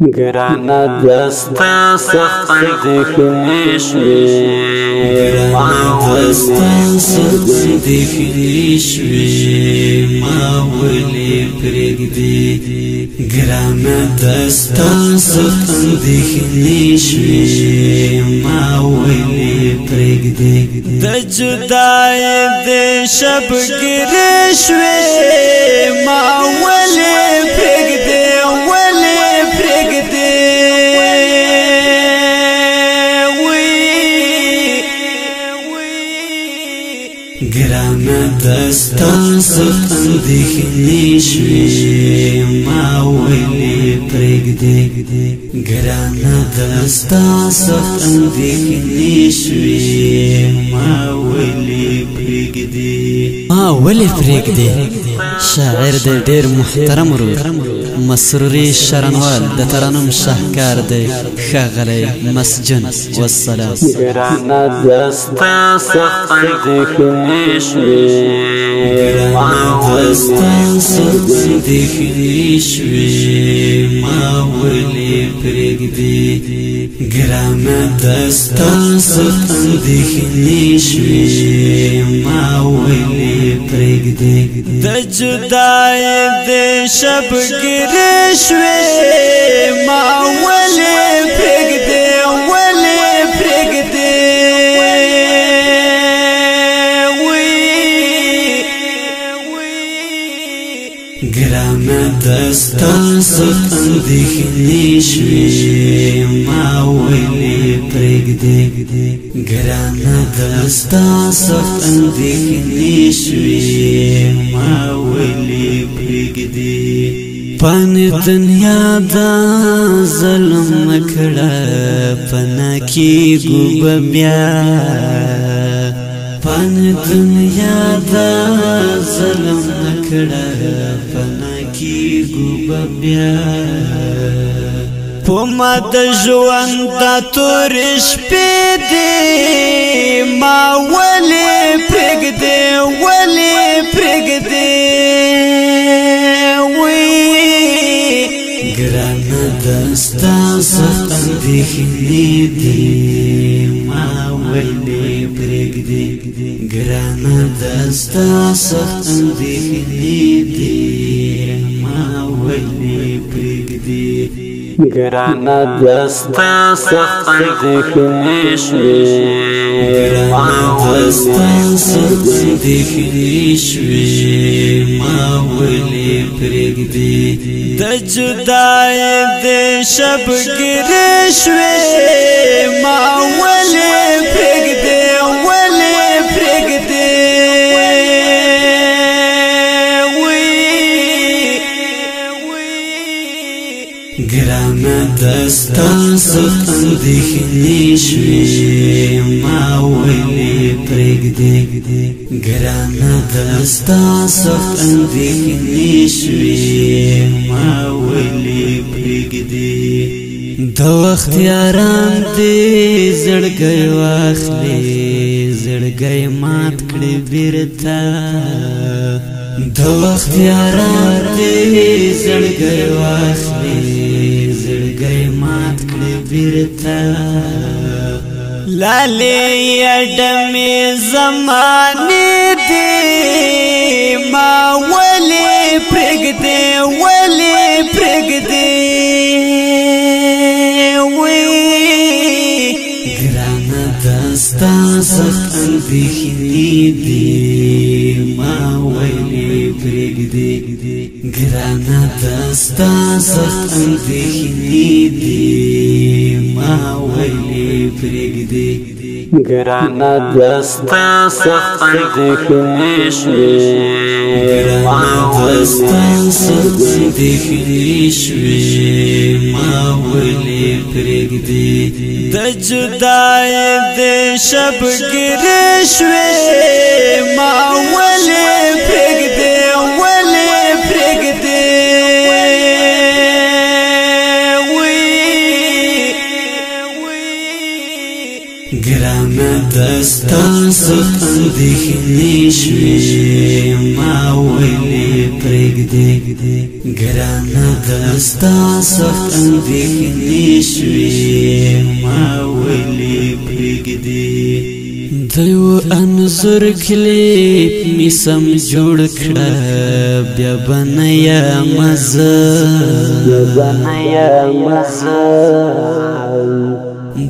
گرانا دستا سخت اندیخنی شوی ما ولی پرگدی گرانا دستا سخت اندیخنی شوی ما ولی پرگدی د جدای د شب گری شوی ما ولی پرگدی گرانا دستا سخت اندیخنی شوی ما ولی پرگدی گرانا دستا سخت اندیخنی شوی ما ولی پرگدی شاعر د ډیر محترم ورور مسروري شرنوال د ترنم شاهکار دی ښاغلی مسجن والسلام گرانا دستا سخت اندیخنی شوی ما ولی پرگدی گرانا دستا سخت اندیخنی شوی ما ولی پرگدی د جدای د شب گری شوی ما ولی پرگدی گرانا دستا سخت اندیخنی شوی ما ولی پرگدی گرانا دستا سخت اندیخنی شوی ما ولی پرگدی پانی دنیا دا ظلم نکړه پنا کی ګوب بیا پانی دنیا دا ظلم نکړه پنا کی ګوب بیا پما د ژوند د تور شپې دی ما ولې پرګدې گرانا دستا سخت اندیخنی دی ما ولی پرگدی گرانا دستا سخت اندیخنی دی ما ولی پرگدی گرانا دستا سخت اندیخنی شوی ما ولی پرگدی د جدای د شب گری شوی ما ولی پرگدی گرانا دستا سخت اندیخنی شوی ما ولی پرگدی گرانا دستا سخت اندیخنی شوی ما ولی پرگدی د وخت یاران دی زړګی واخلي زړګی مات کړي بیرته د وخت یاران دی زړګی واخلي زړګی مات کړي بیرته لالی اډمې زمانې دی ما ولی پرګدې گرانا دستا سخت اندیخنی دی ما ولی پرگدی گرانا دستا سخت اندیخنی دی ما ولی پرگدی گرانا دستا سخت اندیخنی شوی ما ولی پرگدی د جدای د شب گری شوی ما ولی پرگدی ګرانه دستا سخت اندېښنې شوې ما ولې پرېږدې ګرانه دستا سخت اندېښنې شوې ما ولې پرېږدې د یو انځور کلیپ مې سم جوړ کړه بیا به نه یمه زه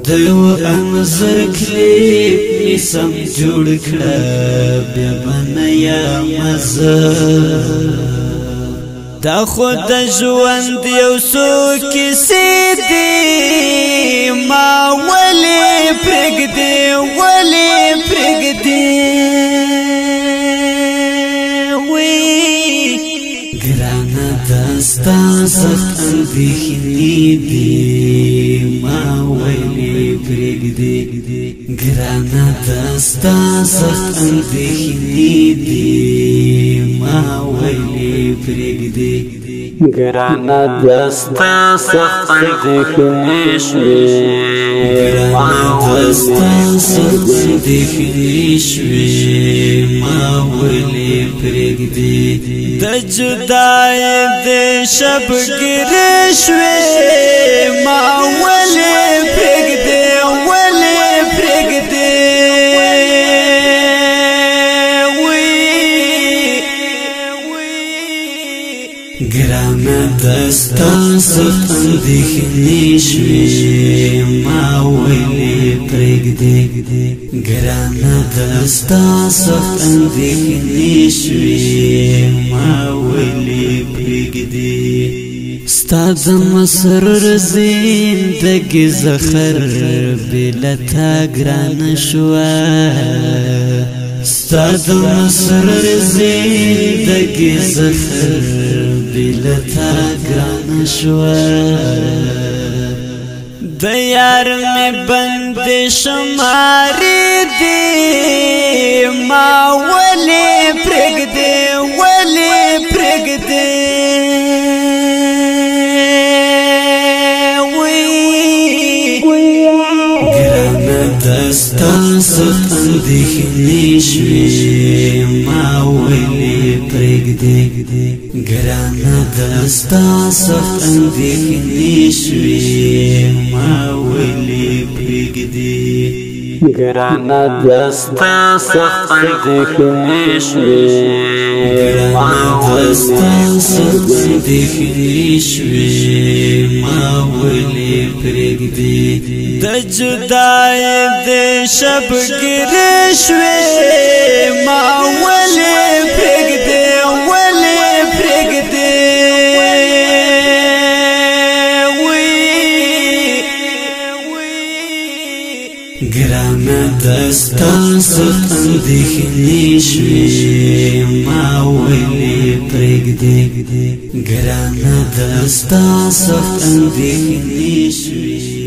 د یو انځور کلیپ مې سم جوړ کړه بیا به نه یمه زه دا خو د ژوند یو څو کیسې دي ما ولې پرېږدې ګرانه دستا سخت اندېښنې دي ما ولې پرېږدې ګرانه دستا سخت اندېښنې دي ما ولې پرېږدې ګرانه دستا سخت اندېښنې شوې ما دستا سخت اندېښنې شوې ما ولې پرېږدې د جدای د شبګیرې شوې ما ولې پرېږدې ګرانه دستا سخت اندېښنې شوې ما ولې پرېږدې ګرانه دستا سخت اندېښنې شوې ما ولې پرېږدې ستا د مسرور زندګي زخر بېله تا ګرانه شوه ستا د مسرور زندګي زخر بېله تا ګرانه شوه د یار مې بندې شمارې دي ما ولې پرېږدې ګرانه دستا سخت اندېښنې شوې ما ولې پرېږدې ګرانه دستا سخت اندېښنې شوې ما ولې پرېږدې ګرانه دستا سخت اندېښنې شوې ما دستا سخت اندېښنې شوې ما ولې پرېږدې د جدای د شبګیرې شوې ما ولې پرېږدې ګرانه دستا سخت اندېښنې شوې ما ولې پرېږدې ګرانه دستا سخت اندېښنې شوې